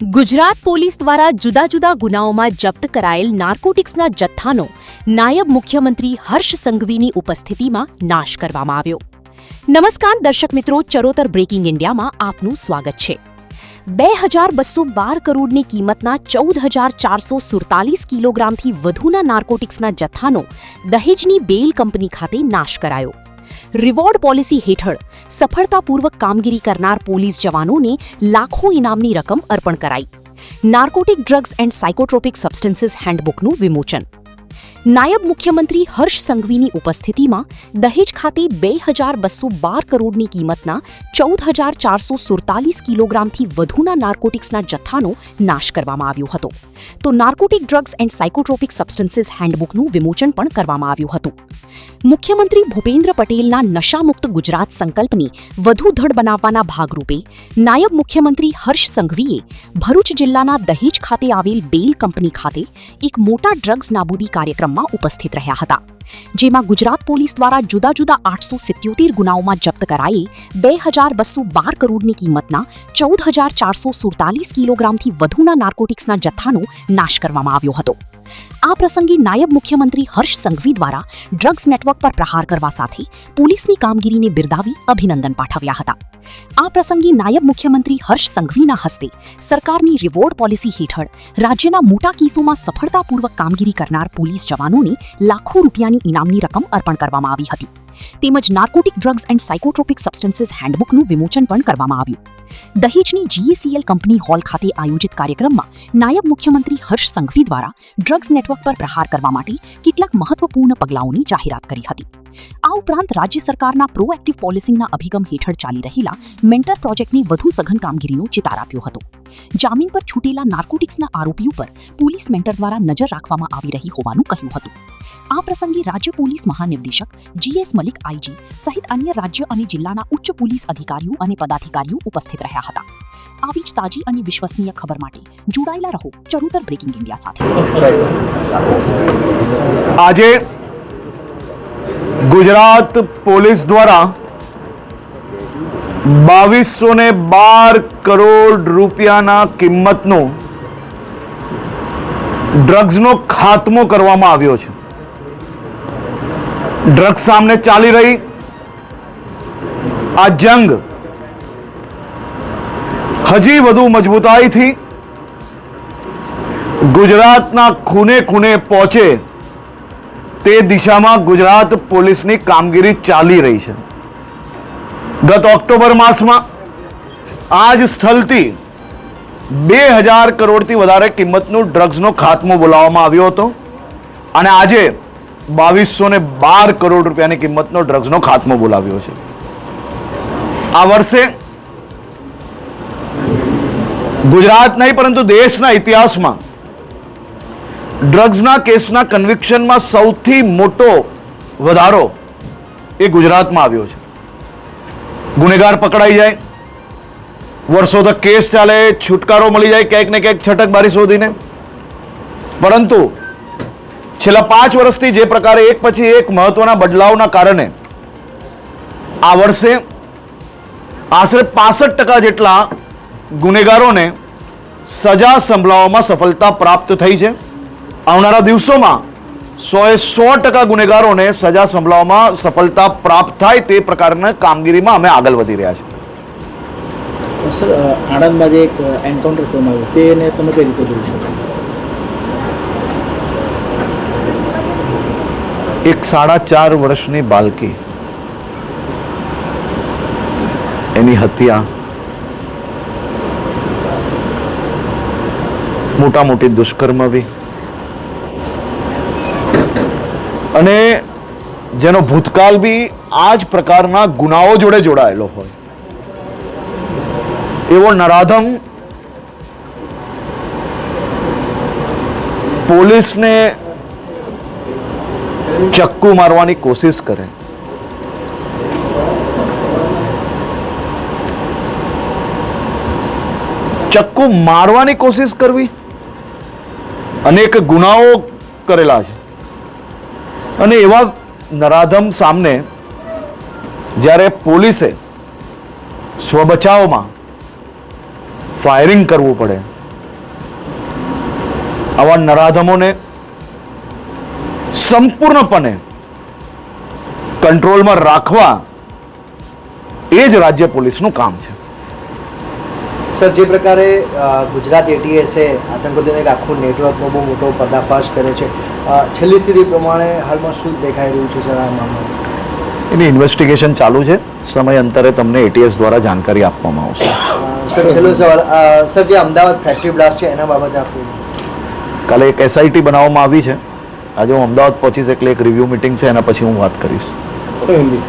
Gujarat police દ્વારા જુદા જુદા ગુનાઓમાં જપ્ત કરાયેલ નાર્કોટિક્સના જથ્થાનો નાયબ મુખ્યમંત્રી હર્ષ સંઘવીની ઉપસ્થિતિમાં નાશ કરવામાં આવ્યો. નમસ્કાર દર્શક મિત્રો, ચરોતર બ્રેકિંગ ઇન્ડિયામાં આપનું સ્વાગત છે. 2212 કરોડની કિંમતના 14,447 કિલોગ્રામથી વધુના નાર્કોટિક્સના જથ્થાનો દહેજની બેલ કંપની ખાતે નાશ કરાયો. રિવોર્ડ પોલિસી હેઠળ સફળતાપૂર્વક કામગીરી કરનાર પોલીસ જવાનોને લાખો ઇનામની રકમ અર્પણ કરાઈ. Narcotic drugs and psychotropic substances હેન્ડબુકનું વિમોચન. નાયબ મુખ્યમંત્રી હર્ષ સંઘવીની ઉપસ્થિતિમાં દહેજ ખાતે 2212 કરોડની કિંમતના 14,447 કિલોગ્રામથી વધુના નાર્કોટિક્સના જથ્થાનો નાશ કરવામાં આવ્યો હતો. તો narcotic drugs and psychotropic substances હેન્ડબુકનું વિમોચન પણ કરવામાં આવ્યું હતું. મુખ્યમંત્રી ભૂપેન્દ્ર પટેલના નશામુક્ત ગુજરાત સંકલ્પને વધુ દ્રઢ બનાવવાના ભાગરૂપે નાયબ મુખ્યમંત્રી હર્ષ સંઘવીએ ભરૂચ જિલ્લાના દહેજ ખાતે આવેલ બેલ કંપની ખાતે એક મોટા ડ્રગ્સ નાબૂદી કાર્યક્રમમાં ઉપસ્થિત રહ્યા હતા, જેમાં ગુજરાત પોલીસ દ્વારા જુદા જુદા 877 ગુનાઓમાં જપ્ત કરાયેલ 2212 કરોડની કિંમતના 14,447 કિલોગ્રામથી વધુના નાર્કોટિક્સના જથ્થાનો નાશ કરવામાં આવ્યો હતો. આ પ્રસંગે નાયબ મુખ્યમંત્રી હર્ષ સંઘવી દ્વારા ડ્રગ્સ નેટવર્ક પર પ્રહાર કરવા સાથે પોલીસની કામગીરીને બિરદાવી અભિનંદન પાઠવ્યા હતા. આ પ્રસંગે નાયબ મુખ્યમંત્રી હર્ષ સંઘવીના હસ્તે સરકારની રિવોર્ડ પોલિસી હેઠળ રાજ્યના મોટા કેસોમાં સફળતાપૂર્વક કામગીરી કરનાર પોલીસ જવાનોને લાખો રૂપિયાની ઇનામની રકમ અર્પણ કરવામાં આવી હતી. તેમજ narcotic drugs and psychotropic substances હેન્ડબુકનું વિમોચન પણ કરવામાં આવ્યું. દહેજની GACL કંપની હોલ ખાતે આયોજિત કાર્યક્રમમાં નાયબ મુખ્યમંત્રી હર્ષ સંઘવી દ્વારા ડ્રગ્સ નેટવર્ક પર પ્રહાર કરવા માટે કેટલાક મહત્વપૂર્ણ પગલાઓની જાહેરાત કરી હતી. આ ઉપરાંત રાજ્ય સરકારના પ્રોએક્ટિવ પોલિસિંગના અભિગમ હેઠળ ચાલી રહેલા મેન્ટર પ્રોજેક્ટની વધુ સઘન કામગીરીનો ચિતાર આપ્યો હતો. જામીન પર છૂટેલા નાર્કોટિક્સના આરોપીઓ પર પોલીસ મેન્ટર દ્વારા નજર રાખવામાં આવી રહી હોવાનું કહ્યું હતું. આ પ્રસંગે રાજ્ય પોલીસ મહાનિર્દેશક GS મલિક IG સહિત અન્ય રાજ્ય અને જિલ્લાના ઉચ્ચ પોલીસ અધિકારીઓ અને પદાધિકારીઓ ઉપસ્થિત રહ્યા હતા. આવી જ તાજી અને વિશ્વસનીય ખબર માટે જોડાયેલા રહો ચરોતર બ્રેકિંગ ઇન્ડિયા સાથે. આજે ગુજરાત પોલીસ દ્વારા 2212 કરોડ રૂપિયાના કિંમતનો ડ્રગ્સનો ખાત્મો કરવામાં આવ્યો છે. ડ્રગ્સ સામે ચાલી રહી આ જંગ હજી વધુ મજબૂતાઈથી ગુજરાતના ખૂણે ખૂણે પહોંચે તે દિશામાં ગુજરાત પોલીસની કામગીરી ચાલી રહી છે. ગત ઓક્ટોબર માસમાં આ જ સ્થળથી 2000 કરોડથી વધારે કિંમતનું ડ્રગ્સનો ખાત્મો બોલાવવામાં આવ્યો હતો અને આજે 2212 કરોડ રૂપિયાની કિંમતનો ડ્રગ્સનો ખાત્મો બોલાવ્યો છે. આ વર્ષે ગુજરાત નહીં પરંતુ દેશના ઇતિહાસમાં ડ્રગ્સના કેસના કન્વિક્શનમાં સૌથી મોટો વધારો એ ગુજરાતમાં આવ્યો છે. ગુનેગાર પકડાઈ જાય, વર્ષો તક કેસ ચાલે, છુટકારો મળી જાય ક્યાંક ને ક્યાંક છટકબારી શોધીને, પરંતુ છેલ્લા 5 વર્ષથી જે પ્રકારે એક પછી એક મહત્વના બદલાવના કારણે આ વર્ષે આશરે 65% જેટલા ગુનેગારોને સજા સંભળાવવામાં સફળતા પ્રાપ્ત થઈ છે. આવનારા દિવસોમાં 100% ગુનેગારોને સજા સંભળાવવામાં સફળતા પ્રાપ્ત થાય તે પ્રકારના કામગીરીમાં અમે આગળ વધી રહ્યા છીએ. સર, આણંદમાં જે એક એન્કાઉન્ટર કરવામાં આવ્યું તેને તમે કઈ રીતે જોઈ શકો? એક 4.5 વર્ષની બાળકી, એની હત્યા, મોટા મોટી દુષ્કર્મ બી, અને જેનો ભૂતકાળ બી આ જ પ્રકારના ગુનાઓ જોડે જોડાયેલો હોય એવો નરાધમ પોલીસને ચક્કુ મારવાની કોશિશ કરે, ચક્કુ મારવાની કોશિશ કરવી, અનેક ગુનાઓ કરેલા છે અને એવા નરાધમ સામે જ્યારે પોલીસે સ્વબચાવમાં ફાયરિંગ કરવું પડે, આવા નરાધમોને સંપૂર્ણપણે કંટ્રોલમાં રાખવા એ જ રાજ્ય પોલીસનું કામ છે. સર, જે પ્રકારે ગુજરાત એટીએસે આતંકવાદીનું એક આખું નેટવર્કનો બહુ મોટો પર્દાફાશ કર્યો છે, છેલ્લી સ્થિતિ પ્રમાણે હાલમાં શું દેખાઈ રહ્યું છે સર આ મામલે? એની ઇન્વેસ્ટિગેશન ચાલુ છે. સમય અંતરે તમને એટીએસ દ્વારા જાણકારી આપવામાં આવશે. સર, છેલ્લો સવાલ, સર, જે અમદાવાદ ફેક્ટરી બ્લાસ્ટ છે એના બાબતે આપવું. કાલે એક એસઆઈટી બનાવવામાં આવી છે. આજે હું અમદાવાદ પહોંચીશ એટલે એક રિવ્યુ મિટિંગ છે, એના પછી હું વાત કરીશ. હિન્દી